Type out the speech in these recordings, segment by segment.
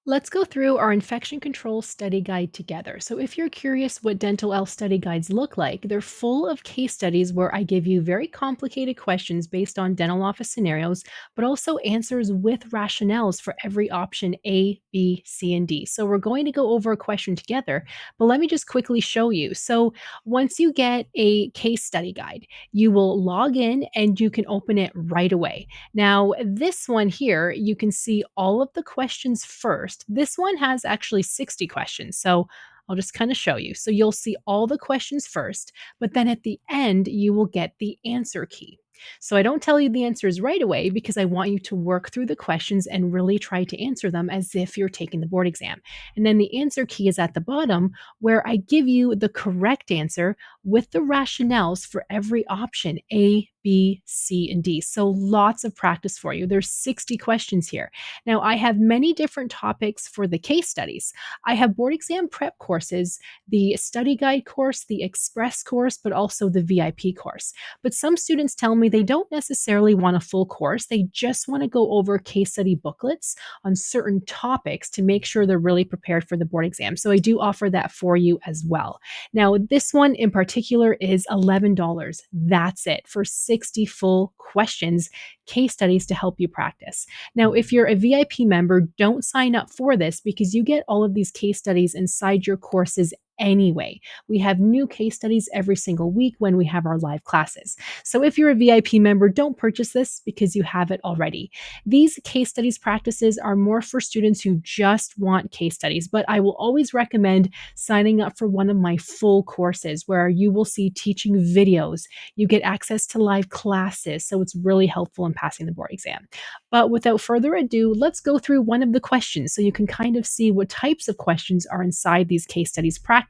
Let's go through our infection control study guide together. So, if you're curious what Dentalelle study guides look like, they're full of case studies where I give you very complicated questions based on dental office scenarios, but also answers with rationales for every option A, B, C, and D. So, we're going to go over a question together, but let me just quickly show you. So, once you get a case study guide, you will log in and you can open it right away. Now, this one here, you can see all of the questions first. This one has actually 60 questions. So I'll just kind of show you. So you'll see all the questions first, but then at the end, you will get the answer key. So I don't tell you the answers right away because I want you to work through the questions and really try to answer them as if you're taking the board exam. And then the answer key is at the bottom where I give you the correct answer with the rationales for every option A, B, C, and D. So lots of practice for you. There's 60 questions here. Now, I have many different topics for the case studies. I have board exam prep courses, the study guide course, the express course, but also the VIP course. But some students tell me they don't necessarily want a full course. They just want to go over case study booklets on certain topics to make sure they're really prepared for the board exam. So I do offer that for you as well. Now, this one in particular is $11. That's it for 60 full questions, case studies to help you practice. Now, if you're a VIP member, don't sign up for this because you get all of these case studies inside your courses anyway. We have new case studies every single week when we have our live classes. So if you're a VIP member, don't purchase this because you have it already. These case studies practices are more for students who just want case studies, but I will always recommend signing up for one of my full courses where you will see teaching videos. You get access to live classes, so it's really helpful in passing the board exam. But without further ado, let's go through one of the questions so you can kind of see what types of questions are inside these case studies practices.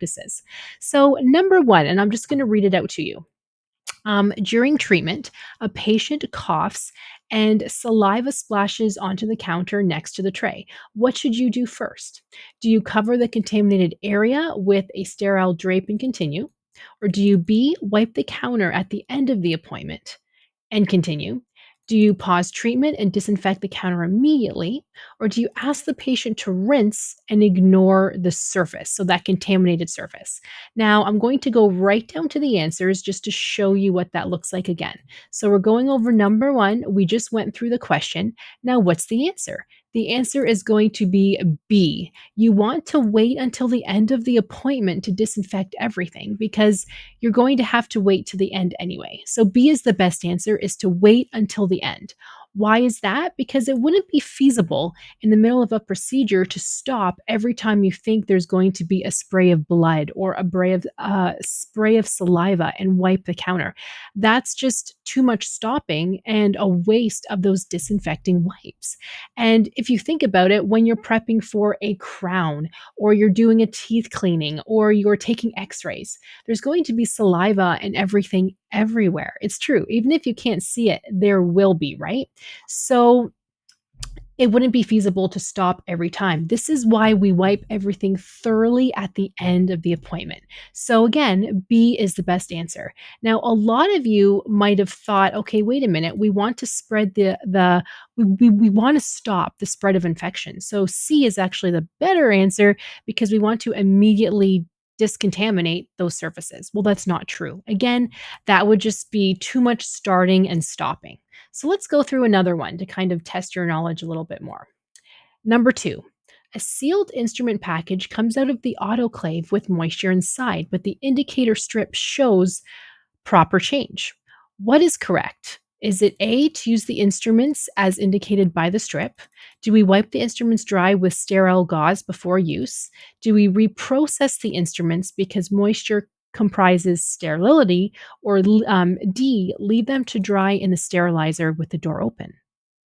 So, number one, and I'm just going to read it out to you. During treatment, a patient coughs and saliva splashes onto the counter next to the tray. What should you do first? Do you cover the contaminated area with a sterile drape and continue? Or do you B, wipe the counter at the end of the appointment and continue? Do you pause treatment and disinfect the counter immediately? Or do you ask the patient to rinse and ignore the surface, so that contaminated surface? Now, I'm going to go right down to the answers just to show you what that looks like again. So, we're going over number one. We just went through the question. Now, what's the answer? The answer is going to be B. You want to wait until the end of the appointment to disinfect everything because you're going to have to wait to the end anyway. So B is the best answer, is to wait until the end. Why is that? Because it wouldn't be feasible in the middle of a procedure to stop every time you think there's going to be a spray of blood or spray of saliva and wipe the counter. That's just too much stopping and a waste of those disinfecting wipes. And if you think about it, when you're prepping for a crown or you're doing a teeth cleaning or you're taking x-rays, there's going to be saliva and everything everywhere. It's true. Even if you can't see it, there will be, right? So it wouldn't be feasible to stop every time. This is why we wipe everything thoroughly at the end of the appointment. So again, B is the best answer. Now, a lot of you might have thought, okay, wait a minute, we want to spread we want to stop the spread of infection. So C is actually the better answer because we want to immediately discontaminate those surfaces. Well, that's not true. Again, that would just be too much starting and stopping. So let's go through another one to kind of test your knowledge a little bit more. Number two, a sealed instrument package comes out of the autoclave with moisture inside, but the indicator strip shows proper change. What is correct? Is it A, to use the instruments as indicated by the strip? Do we wipe the instruments dry with sterile gauze before use? Do we reprocess the instruments because moisture comprises sterility? Or D, leave them to dry in the sterilizer with the door open?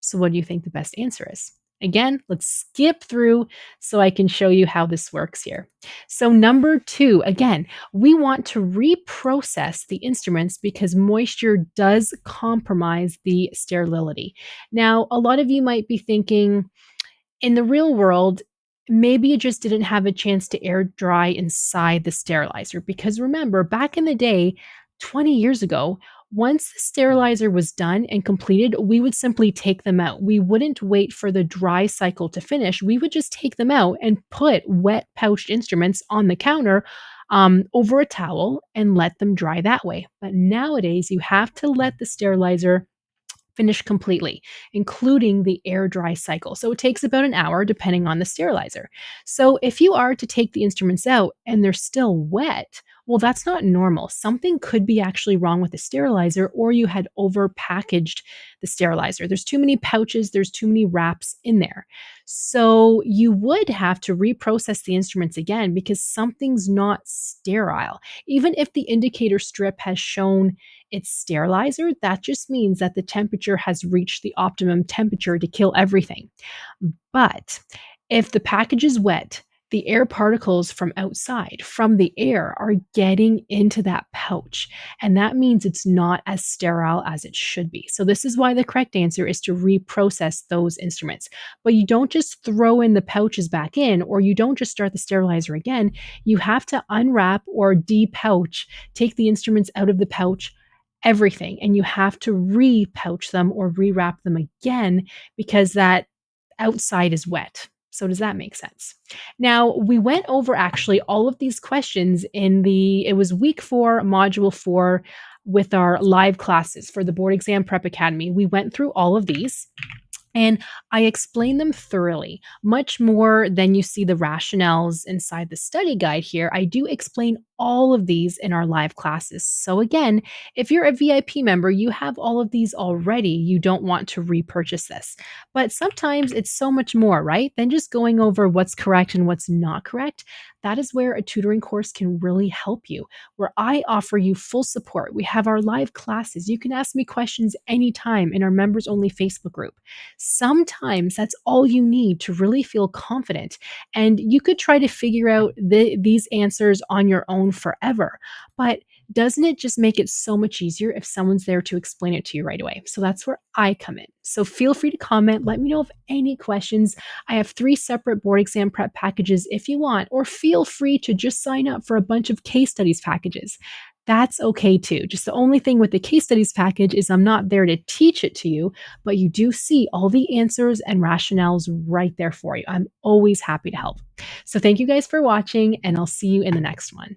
So, what do you think the best answer is? Again, let's skip through so I can show you how this works here. So, number two, again, we want to reprocess the instruments because moisture does compromise the sterility. Now, a lot of you might be thinking, in the real world, maybe it just didn't have a chance to air dry inside the sterilizer. Because remember, back in the day, 20 years ago, Once the sterilizer was done and completed, we would simply take them out. We wouldn't wait for the dry cycle to finish. We would just take them out and put wet pouched instruments on the counter over a towel and let them dry that way. But nowadays, you have to let the sterilizer finish completely, including the air dry cycle. So it takes about an hour depending on the sterilizer. So if you are to take the instruments out and they're still wet, well, that's not normal. Something could be actually wrong with the sterilizer, or you had over packaged the sterilizer. There's too many pouches, there's too many wraps in there. So you would have to reprocess the instruments again because something's not sterile. Even if the indicator strip has shown it's sterilizer, that just means that the temperature has reached the optimum temperature to kill everything. But if the package is wet, the air particles from outside, from the air, are getting into that pouch. And that means it's not as sterile as it should be. So, this is why the correct answer is to reprocess those instruments. But you don't just throw in the pouches back in, or you don't just start the sterilizer again. You have to unwrap or depouch, take the instruments out of the pouch, everything. And you have to repouch them or rewrap them again because that outside is wet. So does that make sense? Now, we went over actually all of these questions in it was week 4, module 4 with our live classes for the Board Exam Prep Academy. We went through all of these. And I explain them thoroughly, much more than you see the rationales inside the study guide here. I do explain all of these in our live classes. So, again, if you're a VIP member, you have all of these already. You don't want to repurchase this. But sometimes it's so much more, right? Than just going over what's correct and what's not correct. That is where a tutoring course can really help you, where I offer you full support. We have our live classes. You can ask me questions anytime in our members only Facebook group. Sometimes that's all you need to really feel confident. And you could try to figure out these answers on your own forever. But doesn't it just make it so much easier if someone's there to explain it to you right away? So that's where I come in. So feel free to comment. Let me know of any questions. I have 3 separate board exam prep packages if you want, or feel free to just sign up for a bunch of case studies packages. That's okay too. Just the only thing with the case studies package is I'm not there to teach it to you, but you do see all the answers and rationales right there for you. I'm always happy to help. So thank you guys for watching, and I'll see you in the next one.